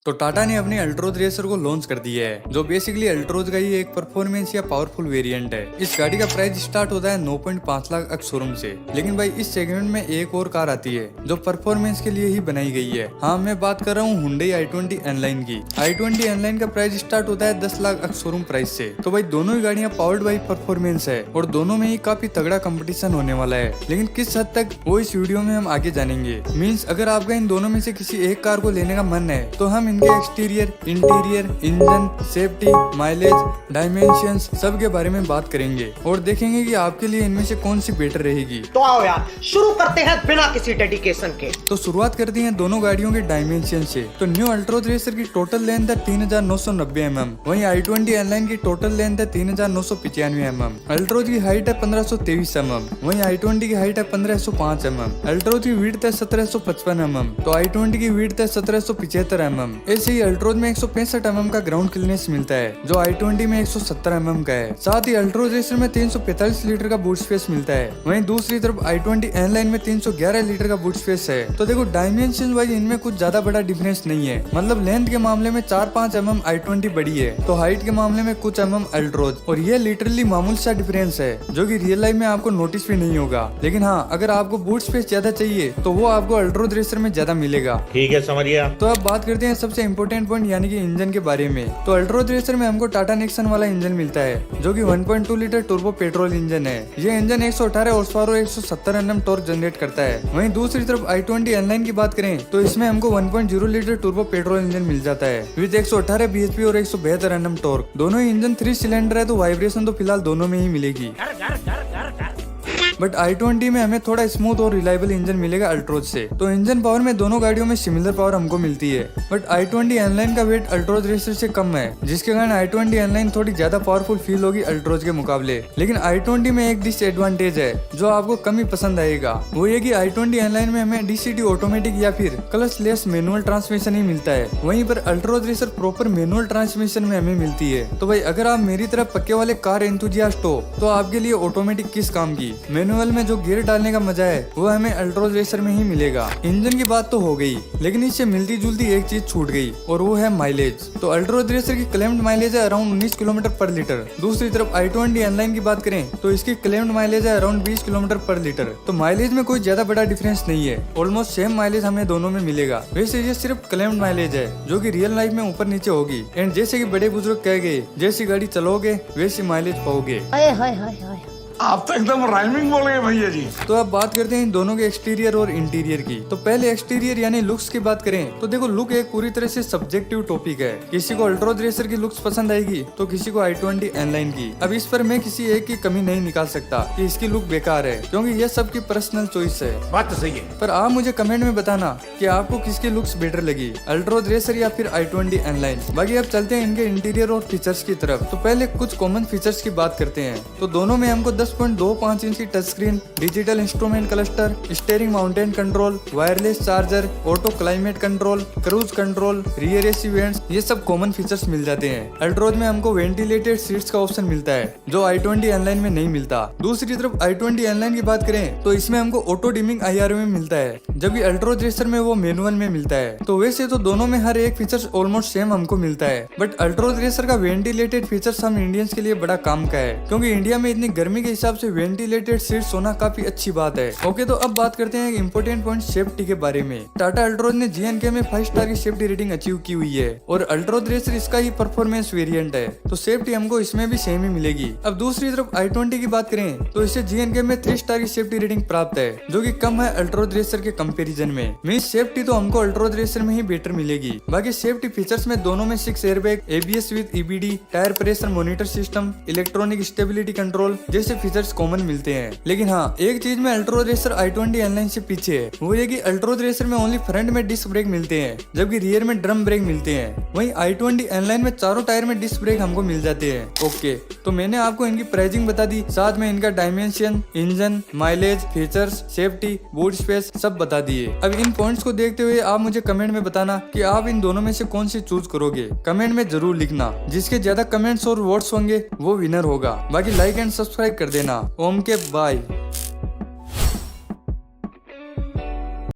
तो टाटा ने अपने अल्ट्रोज रेसर को लॉन्च कर दिया है, जो बेसिकली अल्ट्रोज का ही एक परफॉर्मेंस या पावरफुल वेरिएंट है। इस गाड़ी का प्राइस स्टार्ट होता है 9.5 लाख अक्स शोरूम से। लेकिन भाई इस सेगमेंट में एक और कार आती है जो परफॉर्मेंस के लिए ही बनाई गई है। हाँ, मैं बात कर रहा हूँ Hyundai i20 N-Line की। i20 N-Line का प्राइस स्टार्ट होता है 10 लाख अक्स शोरूम प्राइस से। तो भाई दोनों ही गाड़ियाँ पावर्ड बाई परफॉर्मेंस है और दोनों में ही काफी तगड़ा कंपटीशन होने वाला है। लेकिन किस हद तक वो इस वीडियो में हम आगे जानेंगे। मीन्स अगर आपका इन दोनों में से किसी एक कार को लेने का मन है तो हम इनके exterior, interior, engine, safety, mileage, dimensions सब के बारे में बात करेंगे और देखेंगे कि आपके लिए इनमें से कौन सी बेटर रहेगी। तो आओ यार शुरू करते हैं बिना किसी डेडिकेशन के। तो शुरुआत करते हैं दोनों गाड़ियों के डायमेंशन से। तो न्यू अल्ट्रोज रेसर की टोटल लेंथ है 3990 mm, वहीं i20 N-Line की टोटल लेंथ है 3995 mm। अल्ट्रोज की हाइट है 1523 mm, वहीं i20 की हाइट है 1505 mm। अल्ट्रोज की विड्थ है 1755 mm, तो i20 की विड्थ है 1775 mm। ऐसे ही अल्ट्रोज में 165 mm का ग्राउंड क्लियरेंस मिलता है, जो i20 में 170 mm का है। साथ ही अल्ट्रोज रेसर में 345 लीटर का बूट स्पेस मिलता है, वहीं दूसरी तरफ i20 N-Line में 311 लीटर का बूट स्पेस है। तो देखो डायमेंशन वाइज इनमें कुछ ज्यादा बड़ा डिफरेंस नहीं है। मतलब लेंथ के मामले में 4-5 mm i20 बड़ी है, तो हाइट के मामले में कुछ mm अल्ट्रोज, और ये लिटरली मामूली सा डिफरेंस है जो कि रियल लाइफ में आपको नोटिस भी नहीं होगा। लेकिन हाँ, अगर आपको बूट स्पेस ज्यादा चाहिए तो वो आपको अल्ट्रोज रेसर में ज्यादा मिलेगा। ठीक है, समझिए। तो अब बात करते हैं सबसे इम्पोर्टेंट पॉइंट यानी कि इंजन के बारे में। तो अल्ट्रोज रेसर में हमको टाटा नेक्सन वाला इंजन मिलता है जो कि 1.2 लीटर टर्बो पेट्रोल इंजन है। ये इंजन 118 हॉर्स पावर और 170 Nm टॉर्क जनरेट करता है। वहीं दूसरी तरफ i20 N-Line की बात करें तो इसमें हमको 1.0 लीटर टर्बो पेट्रोल इंजन मिल जाता है विद 118 bhp और 172 Nm टॉर्क। दोनों ही इंजन 3 सिलेंडर है, तो वाइब्रेशन तो फिलहाल दोनों में ही मिलेगी। बट i20 में हमें थोड़ा स्मूथ और रिलायबल इंजन मिलेगा अल्ट्रोज से। तो इंजन पावर में दोनों गाड़ियों में सिमिलर पावर हमको मिलती है। बट i20 N-Line का वेट अल्ट्रोज रेसर से कम है, जिसके कारण i20 N-Line थोड़ी ज्यादा पावरफुल फील होगी अल्ट्रोज के मुकाबले। लेकिन i20 में एक डिसएडवांटेज है जो आपको कम ही पसंद आएगा, वो ये कि i20 N-Line में हमें DCT ऑटोमेटिक या फिर क्लच लेस मैनुअल ट्रांसमिशन ही मिलता है। वहीं पर Altroz racer proper manual transmission में हमें मिलती है। तो भाई अगर आप मेरी तरफ पक्के वाले कार एंथुजियास्ट हो तो आपके लिए ऑटोमेटिक किस काम की। मैनुअल में जो गियर डालने का मजा है वो हमें अल्ट्रोज रेसर में ही मिलेगा। इंजन की बात तो हो गई, लेकिन इससे मिलती जुलती एक चीज छूट गई और वो है माइलेज। तो अल्ट्रोज रेसर की क्लेम्ड माइलेज है अराउंड 19 किलोमीटर पर लीटर। दूसरी तरफ i20 N-Line की बात करें तो इसकी क्लेम्ड माइलेज है अराउंड 20 किलोमीटर पर लीटर। तो माइलेज में कोई ज्यादा बड़ा डिफरेंस नहीं है, ऑलमोस्ट सेम माइलेज हमें दोनों में मिलेगा। वैसे ये सिर्फ क्लेम्ड माइलेज है जो कि रियल लाइफ में ऊपर नीचे होगी। एंड जैसे कि बड़े बुजुर्ग कह गए, जैसी गाड़ी चलोगे वैसी माइलेज पाओगे। आप तो एकदम राइमिंग बोल गए भैया जी। तो अब बात करते हैं इन दोनों के एक्सटीरियर और इंटीरियर की। तो पहले एक्सटीरियर यानी लुक्स की बात करें तो देखो लुक एक पूरी तरह से सब्जेक्टिव टॉपिक है। किसी को अल्ट्रोज रेसर की लुक्स पसंद आएगी तो किसी को i20 N-Line की। अब इस पर मैं किसी एक की कमी नहीं निकाल सकता कि इसकी लुक बेकार है, क्योंकि यह सबकी पर्सनल चॉइस है। बात तो सही है, पर आप मुझे कमेंट में बताना कि आपको किसकी लुक्स बेटर लगी, अल्ट्रोज रेसर या फिर i20 N-Line। बाकी अब चलते हैं इनके इंटीरियर और फीचर्स की तरफ। तो पहले कुछ कॉमन फीचर्स की बात करते हैं। तो दोनों में हमको 10.25 इंच की touch screen, digital instrument cluster, steering mountain control, wireless charger, auto climate control, cruise control, rear AC vents, ये सब कॉमन फीचर्स मिल जाते हैं। अल्ट्रोज में हमको वेंटिलेटेड सीट्स का ऑप्शन मिलता है जो i20 N-Line में नहीं मिलता। दूसरी तरफ i20 N-Line की बात करें तो इसमें हमको ऑटो डिमिंग IR में मिलता है, जबकि अल्ट्रोज रेसर में वो मैनुअल में मिलता है। तो वैसे तो दोनों में हर एक फीचर्स ऑलमोस्ट सेम हमको मिलता है, बट अल्ट्रोज रेसर का वेंटिलेटेड फीचर्स हम इंडियंस के लिए बड़ा काम का है, क्योंकि इंडिया में इतनी गर्मी के हिसाब से वेंटिलेटेड सीट्स होना काफी अच्छी बात है। ओके, तो अब बात करते हैं इंपोर्टेंट पॉइंट सेफ्टी के बारे में। टाटा अल्ट्रोज ने GNK में 5 स्टार की सेफ्टी रेटिंग अचीव की हुई है और अल्ट्रोज रेसर इसका ही परफॉर्मेंस वेरिएंट है, तो सेफ्टी हमको इसमें भी सेम ही मिलेगी। अब दूसरी तरफ i20 की बात करें तो इसे GNK में 3 स्टार की सेफ्टी रेटिंग प्राप्त है, जो कि कम है अल्ट्रोज रेसर के कंपैरिजन में। मींस सेफ्टी तो हमको अल्ट्रोज रेसर में ही बेटर मिलेगी। बाकी सेफ्टी फीचर्स में दोनों में 6 airbag, ABS with EBD, tyre pressure monitor system, electronic stability control जैसे फीचर्स कॉमन मिलते हैं। लेकिन हाँ, एक चीज में अल्ट्रोज रेसर i20 N-Line से पीछे है, वो ये कि अल्ट्रोज रेसर में ओनली फ्रंट में डिस्क ब्रेक मिलते हैं, जबकि रियर में ड्रम ब्रेक मिलते हैं। वहीं i20 N-Line में चारों टायर में डिस्क ब्रेक हमको मिल जाते हैं। ओके, तो मैंने आपको इनकी प्राइसिंग बता दी, साथ में इनका dimension, engine, mileage, features, safety, boot space सब बता दिए। अब इन पॉइंट्स को देखते हुए आप मुझे कमेंट में बताना कि आप इन दोनों में से कौन सी चूज करोगे। कमेंट में जरूर लिखना, जिसके ज्यादा कमेंट्स और वोट्स होंगे वो विनर होगा। बाकी लाइक एंड सब्सक्राइब कर देना। ओम के बाय।